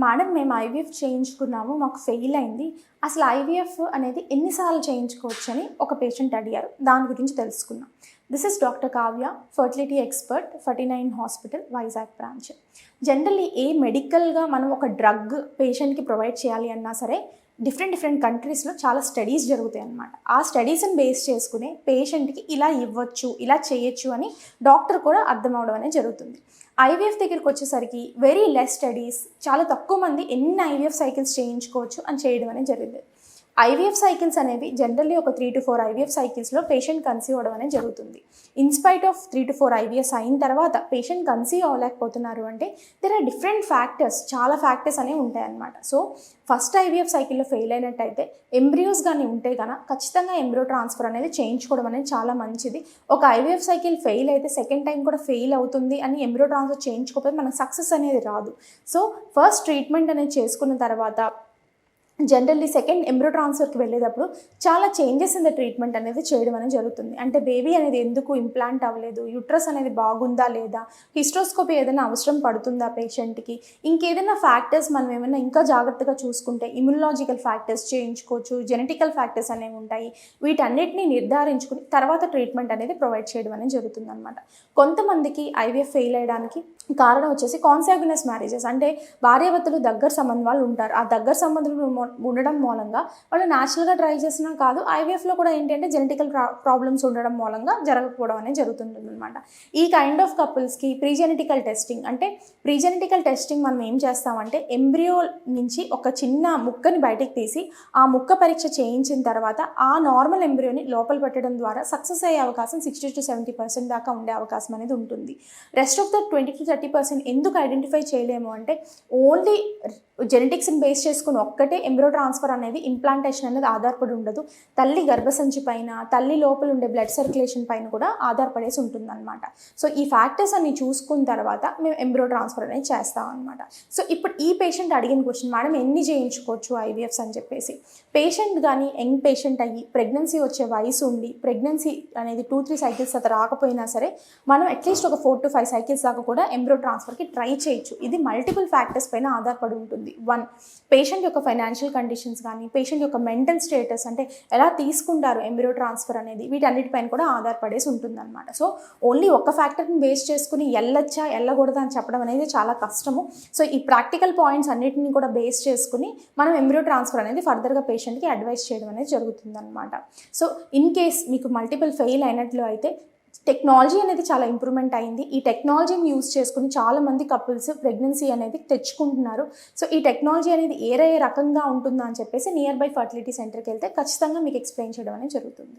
Madam మేము IVF చేయించుకున్నాము, మాకు fail అయింది. అసలు ఐవీఎఫ్ అనేది ఎన్నిసార్లు చేయించుకోవచ్చు అని ఒక పేషెంట్ అడిగారు. దాని గురించి తెలుసుకుందాం. This is doctor Kavya, fertility expert, 49 hospital, Vizag branch. Generally ఏ మెడికల్గా మనం ఒక డ్రగ్ పేషెంట్కి ప్రొవైడ్ చేయాలి అన్నా సరే డిఫరెంట్ కంట్రీస్లో చాలా స్టడీస్ జరుగుతాయి అన్నమాట. ఆ స్టడీస్ని బేస్ చేసుకునే పేషెంట్కి ఇలా ఇవ్వచ్చు, ఇలా చేయొచ్చు అని డాక్టర్ కూడా అర్థం అవడం అనేది జరుగుతుంది. ఐవీఎఫ్ దగ్గరికి వచ్చేసరికి వెరీ లెస్ స్టడీస్, చాలా తక్కువ మంది ఎన్ని ఐవీఎఫ్ సైకిల్స్ చేయించుకోవచ్చు అని చేయడం అనేది జరిగింది. ఐవీఎఫ్ సైకిల్స్ అనేవి జనరల్లీ ఒక 3 to 4 ఐవీఎఫ్ సైకిల్స్లో పేషెంట్ కన్సీవ్ అవ్వడం అనేది జరుగుతుంది. ఇన్స్పైట్ ఆఫ్ 3 to 4 ఐవీఎఫ్ అయిన తర్వాత పేషెంట్ కన్సీవ్ అవ్వలేకపోతున్నారు అంటే దెర్ ఆర్ డిఫరెంట్ ఫ్యాక్టర్స్, చాలా ఫ్యాక్టర్స్ అనేవి ఉంటాయన్నమాట. సో ఫస్ట్ ఐవీఎఫ్ సైకిల్లో ఫెయిల్ అయినట్టయితే ఎంబ్రియోస్ కానీ ఉంటే కనుక ఖచ్చితంగా ఎంబ్రియో ట్రాన్స్ఫర్ అనేది చేయించుకోవడం అనేది చాలా మంచిది. ఒక ఐవీఎఫ్ సైకిల్ ఫెయిల్ అయితే సెకండ్ టైం కూడా ఫెయిల్ అవుతుంది అని ఎంబ్రియో ట్రాన్స్ఫర్ చేయించుకోకపోతే మనకు సక్సెస్ అనేది రాదు. సో ఫస్ట్ ట్రీట్మెంట్ అనేది చేసుకున్న తర్వాత జనరల్లీ సెకండ్ ఎంబ్రియో ట్రాన్స్ఫర్కి వెళ్ళేటప్పుడు చాలా చేంజెస్ ఇన్ ద ట్రీట్మెంట్ అనేది చేయడం అనేది జరుగుతుంది. అంటే బేబీ అనేది ఎందుకు ఇంప్లాంట్ అవ్వలేదు, యూట్రస్ అనేది బాగుందా లేదా, హిస్ట్రోస్కోపీ ఏదైనా అవసరం పడుతుందా పేషెంట్కి, ఇంకేదైనా ఫ్యాక్టర్స్ మనం ఏమైనా ఇంకా జాగ్రత్తగా చూసుకుంటే ఇమ్యునలాజికల్ ఫ్యాక్టర్స్ చేయించుకోవచ్చు, జెనెటికల్ ఫ్యాక్టర్స్ అనేవి ఉంటాయి. వీటన్నిటిని నిర్ధారించుకుని తర్వాత ట్రీట్మెంట్ అనేది ప్రొవైడ్ చేయడం అనేది జరుగుతుంది అనమాట. కొంతమందికి ఐవీఎఫ్ ఫెయిల్ అయ్యడానికి కారణం వచ్చేసి కాన్సాగ్యునస్ మ్యారేజెస్, అంటే భార్యాభర్తలు దగ్గర సంబంధం వాళ్ళు ఉంటారు. ఆ దగ్గర సంబంధులు ఉండడం మూలంగా వాళ్ళు న్యాచురల్గా ట్రై చేసినా కాదు, ఐవీఎఫ్లో కూడా ఏంటంటే జెనెటికల్ ప్రాబ్లమ్స్ ఉండడం మూలంగా జరగకపోవడం అనేది జరుగుతుంది అనమాట. ఈ కైండ్ ఆఫ్ కపుల్స్కి ప్రీజెనెటికల్ టెస్టింగ్, అంటే ప్రీజెనెటికల్ టెస్టింగ్ మనం ఏం చేస్తామంటే ఎంబ్రియో నుంచి ఒక చిన్న ముక్కని బయటకు తీసి ఆ ముక్క పరీక్ష చేయించిన తర్వాత ఆ నార్మల్ ఎంబ్రియోని లోపల పెట్టడం ద్వారా సక్సెస్ అయ్యే అవకాశం 60 to 70% దాకా ఉండే అవకాశం అనేది ఉంటుంది. రెస్ట్ ఆఫ్ ద 20 to 30% ఎందుకు ఐడెంటిఫై చేయలేము అంటే ఓన్లీ జెనెటిక్స్ని బేస్ చేసుకుని ఒక్కటే ఎంబ్రియో ట్రాన్స్ఫర్ అనేది ఇంప్లాంటేషన్ అనేది ఆధారపడి ఉండదు. తల్లి గర్భసంచి పైన, తల్లి లోపల ఉండే బ్లడ్ సర్క్యులేషన్ పైన కూడా ఆధారపడేసి ఉంటుందన్నమాట. సో ఈ ఫ్యాక్టర్స్ అన్ని చూసుకున్న తర్వాత మేము ఎంబ్రియో ట్రాన్స్ఫర్ అనేది చేస్తాం అనమాట. సో ఇప్పుడు ఈ పేషెంట్ అడిగిన క్వశ్చన్, మేడం ఎన్ని చేయించుకోవచ్చు ఐవీఎఫ్స్ అని చెప్పేసి. పేషెంట్ కానీ యంగ్ పేషెంట్ అయ్యి ప్రెగ్నెన్సీ వచ్చే వయసు ఉండి ప్రెగ్నెన్సీ అనేది 2-3 సైకిల్స్ అత రాకపోయినా సరే మనం అట్లీస్ట్ ఒక 4 to 5 సైకిల్స్ దాకా కూడా ఎంబ్రియో ట్రాన్స్ఫర్కి ట్రై చేయొచ్చు. ఇది మల్టిపుల్ ఫ్యాక్టర్స్ పైన ఆధారపడి ఉంటుంది. 1, పేషెంట్ యొక్క ఫైనాన్షియల్ కండిషన్స్ కానీ, పేషెంట్ యొక్క మెంటల్ స్టేటస్, అంటే ఎలా తీసుకుంటారు ఎంబ్రియో ట్రాన్స్ఫర్ అనేది, వీటన్నిటిపైన కూడా ఆధారపడేసి ఉంటుందన్నమాట. సో ఓన్లీ ఒక్క ఫ్యాక్టర్ని బేస్ చేసుకుని వెళ్ళొచ్చా వెళ్ళకూడదా అని చెప్పడం అనేది చాలా కష్టము. సో ఈ ప్రాక్టికల్ పాయింట్స్ అన్నిటిని కూడా బేస్ చేసుకుని మనం ఎంబ్రియో ట్రాన్స్ఫర్ అనేది ఫర్దర్గా పేషెంట్కి అడ్వైస్ చేయడం అనేది జరుగుతుందన్నమాట. సో ఇన్ కేస్ మీకు మల్టిపుల్ ఫెయిల్ అయినట్లు అయితే టెక్నాలజీ అనేది చాలా ఇంప్రూవ్మెంట్ అయింది. ఈ టెక్నాలజీని యూజ్ చేసుకుని చాలామంది కపుల్స్ ప్రెగ్నెన్సీ అనేది తెచ్చుకుంటున్నారు. సో ఈ టెక్నాలజీ అనేది ఏ రకంగా ఉంటుందా అని చెప్పేసి నియర్ బై ఫర్టిలిటీ సెంటర్కి వెళ్తే ఖచ్చితంగా మీకు ఎక్స్ప్లెయిన్ చేయడం అనేది జరుగుతుంది.